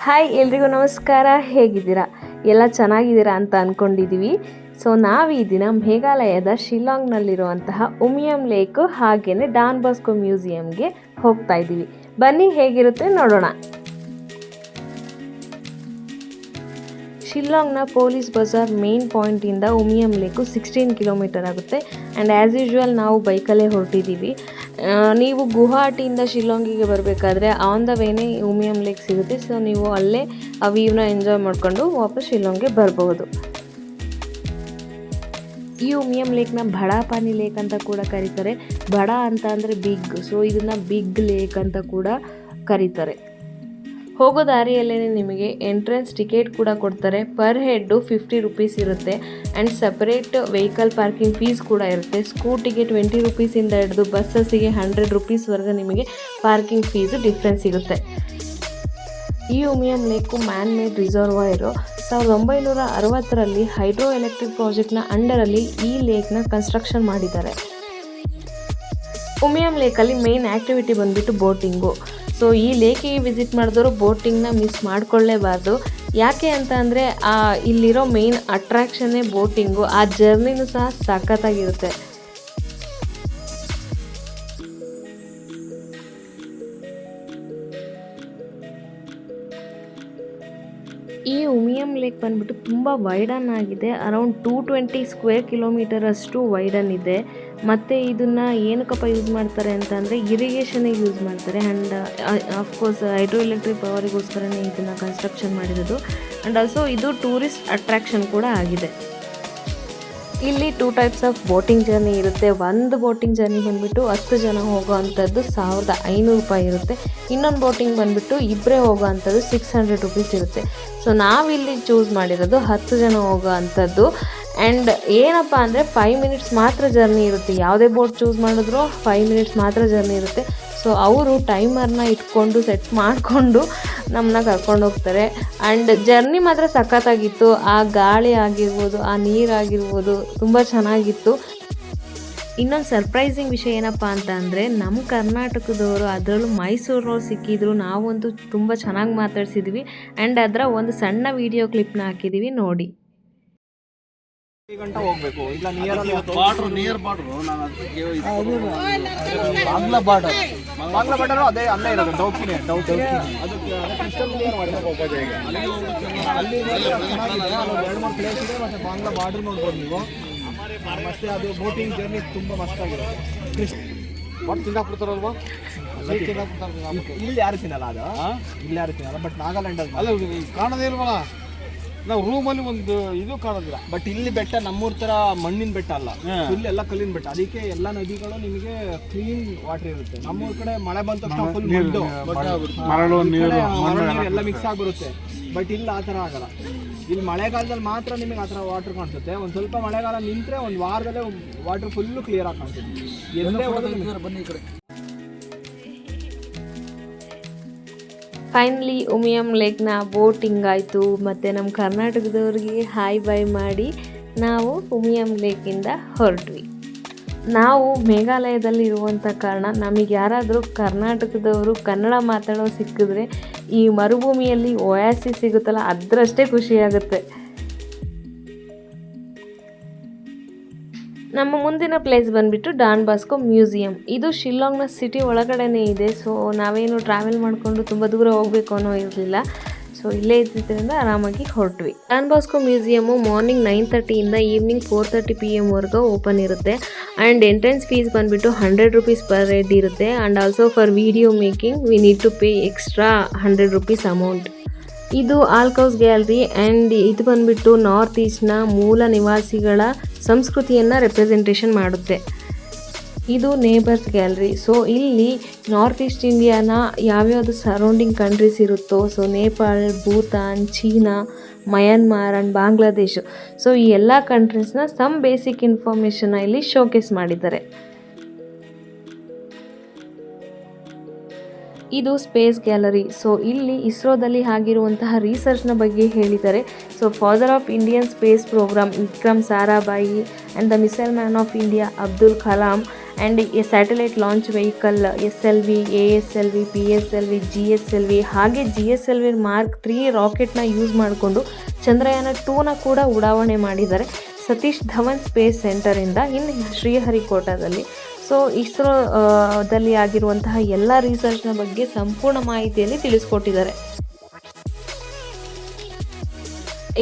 Hi ಎಲ್ರಿಗೂ ನಮಸ್ಕಾರ. ಹೇಗಿದ್ದೀರಾ? ಎಲ್ಲ ಚೆನ್ನಾಗಿದ್ದೀರಾ ಅಂತ ಅಂದ್ಕೊಂಡಿದ್ದೀವಿ. ಸೊ ನಾವು ಈ ದಿನ ಮೇಘಾಲಯದ ಶಿಲ್ಲಾಂಗ್ನಲ್ಲಿರುವಂತಹ ಉಮಿಯಂ ಲೇಕು ಹಾಗೆಯೇ ಡಾನ್ ಬಾಸ್ಕೋ ಮ್ಯೂಸಿಯಂಗೆ ಹೋಗ್ತಾ ಇದ್ದೀವಿ. ಬನ್ನಿ ಹೇಗಿರುತ್ತೆ ನೋಡೋಣ. ಶಿಲ್ಲಾಂಗ್ನ ಪೊಲೀಸ್ ಬಜಾರ್ ಮೇನ್ ಪಾಯಿಂಟಿಂದ ಉಮಿಯಂ ಲೇಕು 16 ಕಿಲೋಮೀಟರ್ ಆಗುತ್ತೆ. ಆ್ಯಂಡ್ ಆ್ಯಸ್ ಯೂಶ್ವಲ್ ನಾವು ಬೈಕಲ್ಲೇ ಹೊರಟಿದ್ದೀವಿ. ನೀವು ಗುವಾಹಟಿಯಿಂದ ಶಿಲ್ಲಾಂಗಿಗೆ ಬರಬೇಕಾದ್ರೆ ಆನ್ ದ ವೇನೇ ಉಮಿಯಂ ಲೇಕ್ ಸಿಗುತ್ತೆ. ಸೊ ನೀವು ಅಲ್ಲೇ ಆ ವ್ಯೂನ ಎಂಜಾಯ್ ಮಾಡಿಕೊಂಡು ವಾಪಸ್ ಶಿಲ್ಲಾಂಗ್ಗೆ ಬರಬಹುದು. ಈ ಉಮಿಯಂ ಲೇಕ್ನ ಬಡಾಪಾನಿ ಲೇಕ್ ಅಂತ ಕೂಡ ಕರೀತಾರೆ. ಬಡ ಅಂತ ಅಂದರೆ ಬಿಗ್, ಸೊ ಇದನ್ನು ಬಿಗ್ ಲೇಕ್ ಅಂತ ಕೂಡ ಕರೀತಾರೆ. ಹೋಗೋ ದಾರಿಯಲ್ಲೇ ನಿಮಗೆ ಎಂಟ್ರೆನ್ಸ್ ಟಿಕೆಟ್ ಕೂಡ ಕೊಡ್ತಾರೆ. ಪರ್ ಹೆಡ್ಡು 50 ರುಪೀಸ್ ಇರುತ್ತೆ. And separate vehicle parking fees ಕೂಡ ಇರುತ್ತೆ. ಸ್ಕೂಟಿಗೆ 20 ರುಪೀಸಿಂದ ಹಿಡಿದು ಬಸ್ಸಸ್ಸಿಗೆ 100 ರುಪೀಸ್ವರೆಗೆ ನಿಮಗೆ ಪಾರ್ಕಿಂಗ್ ಫೀಸು ಡಿಫ್ರೆನ್ಸ್ ಇರುತ್ತೆ. ಈ Umiam lake man made reservoir 1960ರಲ್ಲಿ ಹೈಡ್ರೋ ಎಲೆಕ್ಟ್ರಿಕ್ ಪ್ರಾಜೆಕ್ಟ್ನ ಅಂಡರಲ್ಲಿ ಈ ಲೇಕ್ನ ಕನ್ಸ್ಟ್ರಕ್ಷನ್ ಮಾಡಿದ್ದಾರೆ. ಉಮಿಯಂ ಲೇಕಲ್ಲಿ ಮೇನ್ ಆ್ಯಕ್ಟಿವಿಟಿ ಬಂದುಬಿಟ್ಟು ಬೋಟಿಂಗು. ಸೊ ಈ ಲೇಕಿಗೆ ವಿಸಿಟ್ ಮಾಡಿದವರು ಬೋಟಿಂಗ್ನ ಮಿಸ್ ಮಾಡಿಕೊಳ್ಳೇಬಾರ್ದು. ಯಾಕೆ ಅಂತ ಅಂದರೆ ಇಲ್ಲಿರೋ ಮೇನ್ ಅಟ್ರಾಕ್ಷನ್ನೇ ಬೋಟಿಂಗು. ಆ ಜರ್ನಿನೂ ಸಹ ಸಖತ್ತಾಗಿರುತ್ತೆ. ಈ ಉಮಿಯಂ ಲೇಕ್ ಬಂದ್ಬಿಟ್ಟು ತುಂಬ ವೈಡನ್ ಆಗಿದೆ. ಅರೌಂಡ್ 220 ಸ್ಕ್ವೇರ್ ಕಿಲೋಮೀಟರ್ ಅಷ್ಟು ವೈಡನ್ ಇದೆ. ಮತ್ತು ಇದನ್ನು ಏನಕ್ಕಪ್ಪ ಯೂಸ್ ಮಾಡ್ತಾರೆ ಅಂತ ಅಂದರೆ ಇರಿಗೇಷನಿಗೆ ಯೂಸ್ ಮಾಡ್ತಾರೆ. ಆ್ಯಂಡ್ ಆಫ್ಕೋರ್ಸ್ ಹೈಡ್ರೋ ಎಲೆಕ್ಟ್ರಿಕ್ ಪವರಿಗೋಸ್ಕರನೇ ಇದನ್ನು ಕನ್ಸ್ಟ್ರಕ್ಷನ್ ಮಾಡಿರೋದು. ಆ್ಯಂಡ್ ಆಲ್ಸೋ ಇದು ಟೂರಿಸ್ಟ್ ಅಟ್ರಾಕ್ಷನ್ ಕೂಡ ಆಗಿದೆ. ಇಲ್ಲಿ 2 ಟೈಪ್ಸ್ ಆಫ್ ಬೋಟಿಂಗ್ ಜರ್ನಿ ಇರುತ್ತೆ. ಒಂದು ಬೋಟಿಂಗ್ ಜರ್ನಿ ಬಂದುಬಿಟ್ಟು 10 ಜನ ಹೋಗೋ ಅಂಥದ್ದು 1500 ರೂಪಾಯಿ ಇರುತ್ತೆ. ಇನ್ನೊಂದು ಬೋಟಿಂಗ್ ಬಂದುಬಿಟ್ಟು ಇಬ್ಬರೇ ಹೋಗೋ ಅಂಥದ್ದು 600 ರುಪೀಸ್ ಇರುತ್ತೆ. ಸೊ ನಾವಿಲ್ಲಿ ಚೂಸ್ ಮಾಡಿರೋದು 10 ಜನ ಹೋಗೋ ಅಂಥದ್ದು. ಆ್ಯಂಡ್ ಏನಪ್ಪ ಅಂದರೆ 5 ಮಿನಿಟ್ಸ್ ಮಾತ್ರ ಜರ್ನಿ ಇರುತ್ತೆ. ಯಾವುದೇ ಬೋಟ್ ಚೂಸ್ ಮಾಡಿದ್ರೂ 5 ಮಿನಿಟ್ಸ್ ಮಾತ್ರ ಜರ್ನಿ ಇರುತ್ತೆ. ಸೊ ಅವರು ಟೈಮರ್ನ ಇಟ್ಕೊಂಡು ಸೆಟ್ ಮಾಡಿಕೊಂಡು ನಮ್ಮನ್ನ ಕರ್ಕೊಂಡು ಹೋಗ್ತಾರೆ. ಆ್ಯಂಡ್ ಜರ್ನಿ ಮಾತ್ರ ಸಖತ್ತಾಗಿತ್ತು. ಆ ಗಾಳಿ ಆಗಿರ್ಬೋದು, ಆ ನೀರಾಗಿರ್ಬೋದು ತುಂಬ ಚೆನ್ನಾಗಿತ್ತು. ಇನ್ನೊಂದು ಸರ್ಪ್ರೈಸಿಂಗ್ ವಿಷಯ ಏನಪ್ಪ ಅಂತ ಅಂದರೆ ನಮ್ಮ ಕರ್ನಾಟಕದವರು, ಅದರಲ್ಲೂ ಮೈಸೂರಿನವ್ರು ಸಿಕ್ಕಿದ್ರು. ನಾವಂತೂ ತುಂಬ ಚೆನ್ನಾಗಿ ಮಾತಾಡ್ಸಿದ್ವಿ. ಆ್ಯಂಡ್ ಅದರ ಒಂದು ಸಣ್ಣ ವಿಡಿಯೋ ಕ್ಲಿಪ್ನ ಹಾಕಿದ್ದೀವಿ, ನೋಡಿ. ಗಂಟೆ ಹೋಗ್ಬೇಕು. ಇಲ್ಲ ನಿಯರ್ ಬಾರ್ಡರ್ ಬಾಂಗ್ಲಾ ಬಾರ್ಡರ್ ಅದೇ ಅಲ್ಲೇ ಇರೋದು. ಡೌಕಿನೇ ಅದಕ್ಕೆ ಕ್ರಿಸ್ಟಲ್ ಕ್ಲಿಯರ್ ಮಾಡಬೇಕು. ಅಲ್ಲಿ 2-3 ಪ್ಲೇಸ್ ಇದೆ. ಮತ್ತೆ ಬಾಂಗ್ಲಾ ಬಾರ್ಡರ್ ನೋಡ್ಬೋದು ನೀವು. ಮತ್ತೆ ಅದು ಬೋಟಿಂಗ್ ಜರ್ನಿ ತುಂಬ ಮಸ್ತಾಗಿರುತ್ತೆ. ಒಟ್ಟು ತಿನ್ನಕ್ಕೆ ಕೊಡ್ತಾರಲ್ವಾ? ಇಲ್ಲಿ ಯಾರು ತಿನ್ನಲ್ಲ, ಅದು ಇಲ್ಲಿ ಯಾರು ತಿನ್ನಲ್ಲ. ಬಟ್ ನಾಗಾಲ್ಯಾಂಡ್ ಅಲ್ಲ ಕಾಣೋದೇ ಇಲ್ವಲ್ಲ. ನಾವು ರೂಮಲ್ಲಿ ಒಂದು ಇದು ಕಾಣೋದಿಲ್ಲ. ಬಟ್ ಇಲ್ಲಿ ಬೆಟ್ಟ ನಮ್ಮೂರ ಥರ ಮಣ್ಣಿನ ಬೆಟ್ಟ ಅಲ್ಲ, ಫುಲ್ ಎಲ್ಲ ಕಲ್ಲಿನ ಬೆಟ್ಟ. ಅದಕ್ಕೆ ಎಲ್ಲ ನದಿಗಳು ನಿಮಗೆ ಕ್ಲೀನ್ ವಾಟರ್ ಇರುತ್ತೆ. ನಮ್ಮೂರ ಕಡೆ ಮಳೆ ಬಂದ ತಕ್ಷಣ ಫುಲ್ ಮರಳು ನೀರು ಎಲ್ಲ ಮಿಕ್ಸ್ ಆಗಿಬಿಡುತ್ತೆ. ಬಟ್ ಇಲ್ಲಿ ಆ ಥರ ಆಗಲ್ಲ. ಇಲ್ಲಿ ಮಳೆಗಾಲದಲ್ಲಿ ಮಾತ್ರ ನಿಮಗೆ ಆ ಥರ ವಾಟರ್ ಕಾಣಿಸುತ್ತೆ. ಒಂದು ಸ್ವಲ್ಪ ಮಳೆಗಾಲ ನಿಂತರೆ ಒಂದು ವಾರದಲ್ಲೇ ವಾಟರ್ ಫುಲ್ಲು ಕ್ಲಿಯರ್ ಆಗಿ ಕಾಣಿಸುತ್ತೆ. ಎಲ್ಲೇ ಹೋಗೋದು ಬನ್ನಿ ಈ ಕಡೆ. ಫೈನಲಿ ಉಮಿಯಂ ಲೇಕ್ನ ಬೋಟಿಂಗ್ ಆಯಿತು. ಮತ್ತು ನಮ್ಮ ಕರ್ನಾಟಕದವ್ರಿಗೆ ಹಾಯ್ ಬಾಯ್ ಮಾಡಿ ನಾವು ಉಮಿಯಂ ಲೇಕಿಂದ ಹೊರಟ್ವಿ. ನಾವು ಮೇಘಾಲಯದಲ್ಲಿ ಇರುವಂಥ ಕಾರಣ ನಮಗೆ ಯಾರಾದರೂ ಕರ್ನಾಟಕದವರು ಕನ್ನಡ ಮಾತಾಡೋ ಸಿಕ್ಕಿದ್ರೆ ಈ ಮರುಭೂಮಿಯಲ್ಲಿ ಒಯಾಸಿಸ್ ಸಿಗುತ್ತಲ್ಲ, ಅದರಷ್ಟೇ ಖುಷಿಯಾಗುತ್ತೆ. ನಮ್ಮ ಮುಂದಿನ ಪ್ಲೇಸ್ ಬಂದುಬಿಟ್ಟು ಡಾನ್ ಬಾಸ್ಕೋ ಮ್ಯೂಸಿಯಂ. ಇದು ಶಿಲ್ಲಾಂಗ್ನ ಸಿಟಿ ಒಳಗಡೆನೇ ಇದೆ. ಸೊ ನಾವೇನು ಟ್ರಾವೆಲ್ ಮಾಡಿಕೊಂಡು ತುಂಬ ದೂರ ಹೋಗಬೇಕು ಅನ್ನೋ ಇರಲಿಲ್ಲ. ಸೊ ಇಲ್ಲೇ ಇದ್ದಿದ್ದರಿಂದ ಆರಾಮಾಗಿ ಹೊರಟ್ವಿ. ಡಾನ್ ಬಾಸ್ಕೋ ಮ್ಯೂಸಿಯಮು ಮಾರ್ನಿಂಗ್ 9:30ಇಂದ ಈವ್ನಿಂಗ್ 4:30 PM ವರೆಗೂ ಓಪನ್ ಇರುತ್ತೆ. ಆ್ಯಂಡ್ ಎಂಟ್ರೆನ್ಸ್ ಫೀಸ್ ಬಂದುಬಿಟ್ಟು 100 ರುಪೀಸ್ ಪರ್ ಹೆಡ್ ಇರುತ್ತೆ. And also for video making we need to pay extra 100 rupees amount. ಇದು ಆಲ್ಕೌಸ್ ಗ್ಯಾಲರಿ. ಆ್ಯಂಡ್ ಇದು ಬಂದುಬಿಟ್ಟು ನಾರ್ತ್ ಈಸ್ಟ್ನ ಮೂಲ ನಿವಾಸಿಗಳ ಸಂಸ್ಕೃತಿಯನ್ನು ರೆಪ್ರೆಸೆಂಟೇಷನ್ ಮಾಡುತ್ತೆ. ಇದು ನೇಬರ್ಸ್ ಗ್ಯಾಲರಿ. ಸೊ ಇಲ್ಲಿ ನಾರ್ತ್ ಈಸ್ಟ್ ಇಂಡಿಯಾನ ಯಾವ್ಯಾವುದು ಸರೌಂಡಿಂಗ್ ಕಂಟ್ರೀಸ್ ಇರುತ್ತೋ, so Nepal, Bhutan, China, Myanmar and Bangladesh, so ಈ ಎಲ್ಲ ಕಂಟ್ರೀಸ್ನ ಸಮ್ ಬೇಸಿಕ್ ಇನ್ಫಾರ್ಮೇಷನ್ನ ಇಲ್ಲಿ ಶೋಕೇಸ್ ಮಾಡಿದ್ದಾರೆ. ಇದು ಸ್ಪೇಸ್ ಗ್ಯಾಲರಿ. ಸೊ ಇಲ್ಲಿ ಇಸ್ರೋದಲ್ಲಿ ಆಗಿರುವಂತಹ ರಿಸರ್ಚ್ನ ಬಗ್ಗೆ ಹೇಳಿದ್ದಾರೆ. So father of Indian space program Vikram Sarabhai and the missile man of India Abdul Kalam and satellite launch vehicle SLV, ASLV, PSLV, GSLV ಹಾಗೆ GSLV Mark 3 ರಾಕೆಟ್ನ ಯೂಸ್ ಮಾಡಿಕೊಂಡು ಚಂದ್ರಯಾನ 2ನ ಕೂಡ ಉಡಾವಣೆ ಮಾಡಿದ್ದಾರೆ ಸತೀಶ್ ಧವನ್ ಸ್ಪೇಸ್ ಸೆಂಟರಿಂದ ಇನ್ನು ಶ್ರೀಹರಿಕೋಟಾದಲ್ಲಿ. ಸೊ ಇಸ್ರೋದಲ್ಲಿ ಆಗಿರುವಂತಹ ಎಲ್ಲ ರಿಸರ್ಚ್ನ ಬಗ್ಗೆ ಸಂಪೂರ್ಣ ಮಾಹಿತಿಯಲ್ಲಿ ತಿಳಿಸ್ಕೊಟ್ಟಿದ್ದಾರೆ.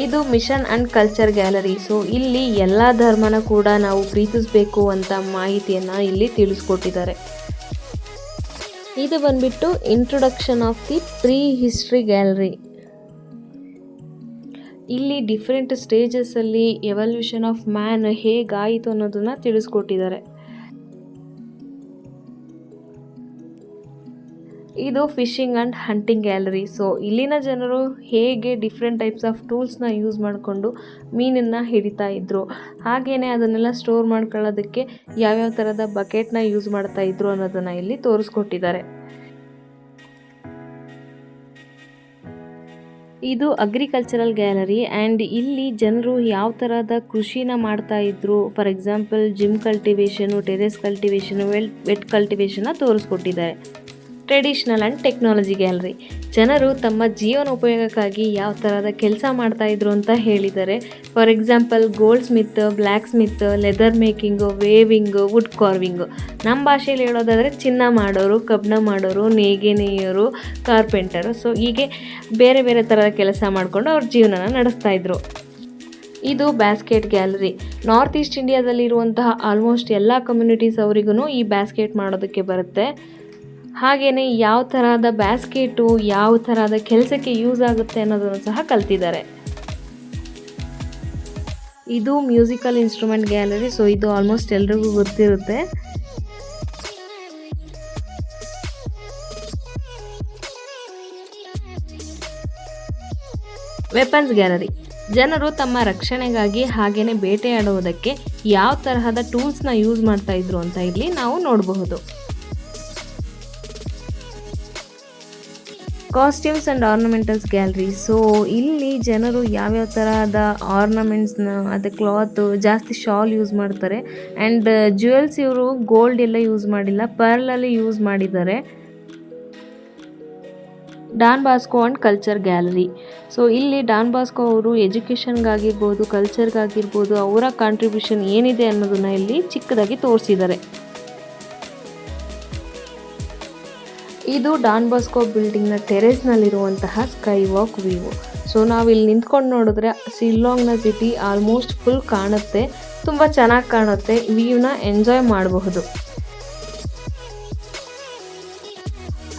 ಇದು mission and culture gallery. So ಇಲ್ಲಿ ಎಲ್ಲ ಧರ್ಮನ ಕೂಡ ನಾವು ಪ್ರೀತಿಸಬೇಕು ಅಂತ ಮಾಹಿತಿಯನ್ನು ಇಲ್ಲಿ ತಿಳಿಸ್ಕೊಟ್ಟಿದ್ದಾರೆ. ಇದು ಬಂದ್ಬಿಟ್ಟು introduction of the prehistory gallery. ಇಲ್ಲಿ ಡಿಫ್ರೆಂಟ್ ಸ್ಟೇಜಸ್ಸಲ್ಲಿ ಎವಲ್ಯೂಷನ್ ಆಫ್ ಮ್ಯಾನ್ ಹೇಗಾಯಿತು ಅನ್ನೋದನ್ನು ತಿಳಿಸ್ಕೊಟ್ಟಿದ್ದಾರೆ. ಇದು fishing and hunting gallery. So ಇಲ್ಲಿನ ಜನರು ಹೇಗೆ ಡಿಫ್ರೆಂಟ್ ಟೈಪ್ಸ್ ಆಫ್ ಟೂಲ್ಸ್ನ ಯೂಸ್ ಮಾಡಿಕೊಂಡು ಮೀನನ್ನು ಹಿಡಿತಾ ಇದ್ರು, ಹಾಗೆಯೇ ಅದನ್ನೆಲ್ಲ ಸ್ಟೋರ್ ಮಾಡ್ಕೊಳ್ಳೋದಕ್ಕೆ ಯಾವ್ಯಾವ ಥರದ ಬಕೆಟ್ನ ಯೂಸ್ ಮಾಡ್ತಾ ಇದ್ರು ಅನ್ನೋದನ್ನು ಇಲ್ಲಿ ತೋರಿಸ್ಕೊಟ್ಟಿದ್ದಾರೆ. ಇದು ಅಗ್ರಿಕಲ್ಚರಲ್ ಗ್ಯಾಲರಿ ಆ್ಯಂಡ್ ಇಲ್ಲಿ ಜನರು ಯಾವ ಥರದ ಕೃಷಿನ ಮಾಡ್ತಾ ಇದ್ರು, for example jhum cultivation, terrace cultivation, wet ಕಲ್ಟಿವೇಷನ್ನ ತೋರಿಸ್ಕೊಟ್ಟಿದ್ದಾರೆ. Traditional and technology gallery. ಜನರು ತಮ್ಮ ಜೀವನೋಪಯೋಗಕ್ಕಾಗಿ ಯಾವ ಥರದ ಕೆಲಸ ಮಾಡ್ತಾಯಿದ್ರು ಅಂತ ಹೇಳಿದ್ದಾರೆ. For example goldsmith, blacksmith, leather making, weaving, wood carving. ನಮ್ಮ ಭಾಷೆಯಲ್ಲಿ ಹೇಳೋದಾದರೆ ಚಿನ್ನ ಮಾಡೋರು, ಕಬ್ಬಣ ಮಾಡೋರು, ನೇಯ್ಗೆ ನೇಯೋರು, ಕಾರ್ಪೆಂಟರು. ಸೊ ಹೀಗೆ ಬೇರೆ ಬೇರೆ ಥರದ ಕೆಲಸ ಮಾಡಿಕೊಂಡು ಅವ್ರ ಜೀವನನ ನಡೆಸ್ತಾಯಿದ್ರು. ಇದು ಬ್ಯಾಸ್ಕೆಟ್ ಗ್ಯಾಲರಿ. ನಾರ್ತ್ ಈಸ್ಟ್ ಇಂಡಿಯಾದಲ್ಲಿರುವಂತಹ ಆಲ್ಮೋಸ್ಟ್ ಎಲ್ಲ ಕಮ್ಯುನಿಟೀಸ್ ಅವರಿಗೂ ಈ ಬ್ಯಾಸ್ಕೆಟ್ ಮಾಡೋದಕ್ಕೆ ಬರುತ್ತೆ. ಹಾಗೆಯೇ ಯಾವ ಥರದ ಬ್ಯಾಸ್ಕೆಟು ಯಾವ ಥರದ ಕೆಲಸಕ್ಕೆ ಯೂಸ್ ಆಗುತ್ತೆ ಅನ್ನೋದನ್ನು ಸಹ ಕಲ್ತಿದ್ದಾರೆ. ಇದು ಮ್ಯೂಸಿಕಲ್ ಇನ್ಸ್ಟ್ರೂಮೆಂಟ್ ಗ್ಯಾಲರಿ. ಸೊ ಇದು ಆಲ್ಮೋಸ್ಟ್ ಎಲ್ರಿಗೂ ಗೊತ್ತಿರುತ್ತೆ. Weapons gallery. ಜನರು ತಮ್ಮ ರಕ್ಷಣೆಗಾಗಿ ಹಾಗೆಯೇ ಬೇಟೆಯಾಡುವುದಕ್ಕೆ ಯಾವ ತರಹದ ಟೂಲ್ಸ್ನ ಯೂಸ್ ಮಾಡ್ತಾ ಇದ್ರು ಅಂತ ಇಲ್ಲಿ ನಾವು ನೋಡಬಹುದು. Costumes and ornamentals gallery. So ಇಲ್ಲಿ ಜನರು ಯಾವ್ಯಾವ ತರಹದ ಆರ್ನಮೆಂಟ್ಸ್ನ ಅದು ಕ್ಲಾತು ಜಾಸ್ತಿ ಶಾಲ್ ಯೂಸ್ ಮಾಡ್ತಾರೆ ಆ್ಯಂಡ್ ಜ್ಯುವೆಲ್ಸ್ ಇವರು ಗೋಲ್ಡ್ ಎಲ್ಲ ಯೂಸ್ ಮಾಡಿಲ್ಲ, ಪರ್ಲಲ್ಲಿ ಯೂಸ್ ಮಾಡಿದ್ದಾರೆ. Don Bosco and culture gallery. So ಇಲ್ಲಿ ಡಾನ್ ಬಾಸ್ಕೋ ಅವರು ಎಜುಕೇಷನ್ಗಾಗಿರ್ಬೋದು, ಕಲ್ಚರ್ಗಾಗಿರ್ಬೋದು ಅವರ ಕಾಂಟ್ರಿಬ್ಯೂಷನ್ ಏನಿದೆ ಅನ್ನೋದನ್ನ ಇಲ್ಲಿ ಚಿಕ್ಕದಾಗಿ ತೋರಿಸಿದ್ದಾರೆ. ಇದು ಡಾನ್ ಬಾಸ್ಕೋ ಬಿಲ್ಡಿಂಗ್ನ ಟೆರೇಸ್ನಲ್ಲಿರುವಂತಹ ಸ್ಕೈ ವಾಕ್ ವ್ಯೂ. ಸೊ ನಾವಿಲ್ಲಿ ನಿಂತ್ಕೊಂಡು ನೋಡಿದ್ರೆ ಶಿಲ್ಲಾಂಗ್ನ ಸಿಟಿ ಆಲ್ಮೋಸ್ಟ್ ಫುಲ್ ಕಾಣುತ್ತೆ, ತುಂಬ ಚೆನ್ನಾಗಿ ಕಾಣುತ್ತೆ, ವ್ಯೂನ ಎಂಜಾಯ್ ಮಾಡಬಹುದು.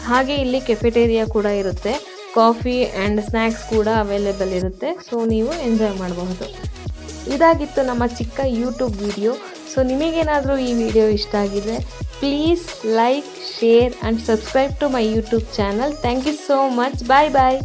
ಹಾಗೆ ಇಲ್ಲಿ ಕೆಫೆಟೇರಿಯಾ ಕೂಡ ಇರುತ್ತೆ, ಕಾಫಿ ಆ್ಯಂಡ್ ಸ್ನ್ಯಾಕ್ಸ್ ಕೂಡ ಅವೈಲೇಬಲ್ ಇರುತ್ತೆ. ಸೊ ನೀವು ಎಂಜಾಯ್ ಮಾಡಬಹುದು. ಇದಾಗಿತ್ತು ನಮ್ಮ ಚಿಕ್ಕ ಯೂಟ್ಯೂಬ್ ವಿಡಿಯೋ. ಸೊ ನಿಮಗೇನಾದರೂ ಈ ವಿಡಿಯೋ ಇಷ್ಟ ಆಗಿದೆ, please like, share and subscribe to my YouTube channel. Thank you so much. Bye bye.